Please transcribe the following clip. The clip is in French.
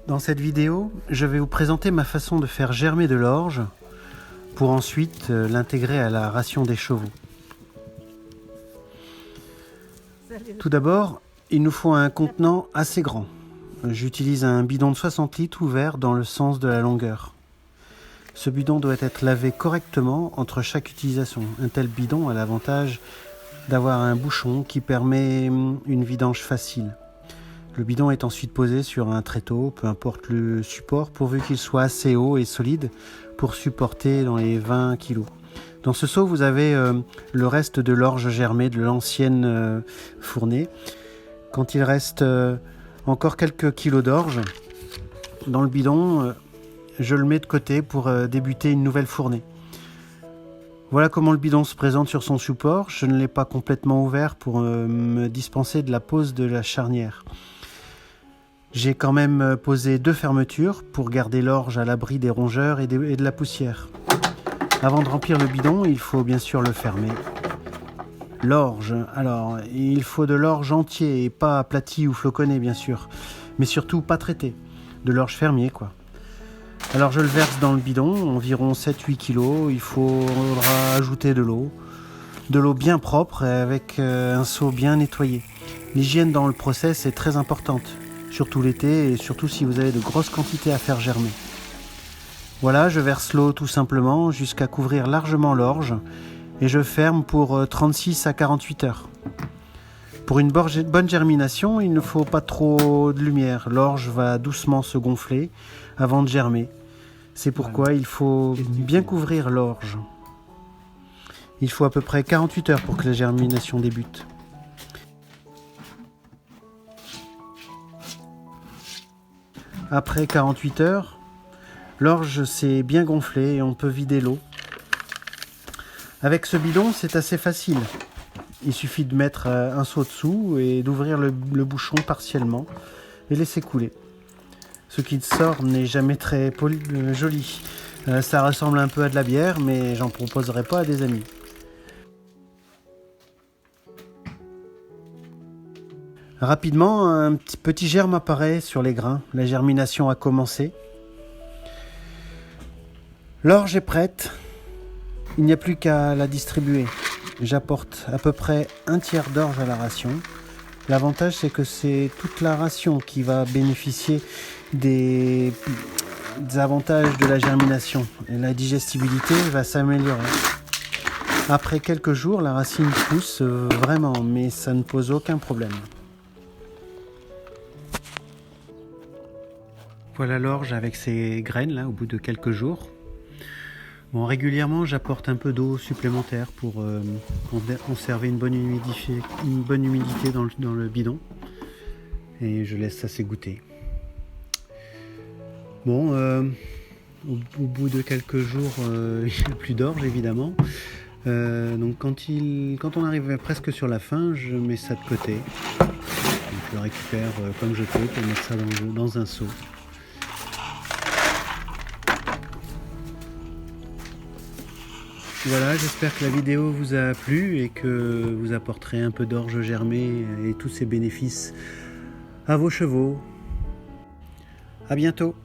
Dans cette vidéo, je vais vous présenter ma façon de faire germer de l'orge pour ensuite l'intégrer à la ration des chevaux. Tout d'abord, il nous faut un contenant assez grand. J'utilise un bidon de 60 litres ouvert dans le sens de la longueur. Ce bidon doit être lavé correctement entre chaque utilisation. Un tel bidon a l'avantage d'avoir un bouchon qui permet une vidange facile. Le bidon est ensuite posé sur un tréteau, peu importe le support, pourvu qu'il soit assez haut et solide pour supporter dans les 20 kg. Dans ce seau, vous avez le reste de l'orge germée de l'ancienne fournée. Quand il reste encore quelques kilos d'orge dans le bidon, je le mets de côté pour débuter une nouvelle fournée. Voilà comment le bidon se présente sur son support. Je ne l'ai pas complètement ouvert pour me dispenser de la pose de la charnière. J'ai quand même posé 2 fermetures pour garder l'orge à l'abri des rongeurs et de la poussière. Avant de remplir le bidon, il faut bien sûr le fermer. L'orge, alors il faut de l'orge entier et pas aplati ou floconné bien sûr, mais surtout pas traité, de l'orge fermier quoi. Alors je le verse dans le bidon, environ 7-8 kg, il faudra ajouter de l'eau bien propre avec un seau bien nettoyé. L'hygiène dans le process est très importante, surtout l'été et surtout si vous avez de grosses quantités à faire germer. Voilà, je verse l'eau tout simplement jusqu'à couvrir largement l'orge et je ferme pour 36 à 48 heures. Pour une bonne germination, il ne faut pas trop de lumière. L'orge va doucement se gonfler avant de germer. C'est pourquoi il faut bien couvrir l'orge. Il faut à peu près 48 heures pour que la germination débute. Après 48 heures, l'orge s'est bien gonflée et on peut vider l'eau. Avec ce bidon, c'est assez facile. Il suffit de mettre un seau dessous et d'ouvrir le bouchon partiellement et laisser couler. Ce qui sort n'est jamais très joli. Ça ressemble un peu à de la bière, mais j'en proposerai pas à des amis. Rapidement, un petit germe apparaît sur les grains. La germination a commencé. L'orge est prête. Il n'y a plus qu'à la distribuer. J'apporte à peu près 1/3 d'orge à la ration. L'avantage, c'est que c'est toute la ration qui va bénéficier des avantages de la germination. Et la digestibilité va s'améliorer. Après quelques jours, la racine pousse vraiment, mais ça ne pose aucun problème. Voilà l'orge avec ses graines là au bout de quelques jours. Bon, régulièrement, j'apporte un peu d'eau supplémentaire pour conserver une bonne humidité dans le bidon. Et je laisse ça s'égoutter. Bon, au bout de quelques jours, il n'y a plus d'orge évidemment. Donc quand on arrive presque sur la fin, je mets ça de côté. Donc, je le récupère comme je peux pour mettre ça dans un seau. Voilà, j'espère que la vidéo vous a plu et que vous apporterez un peu d'orge germée et tous ses bénéfices à vos chevaux. À bientôt!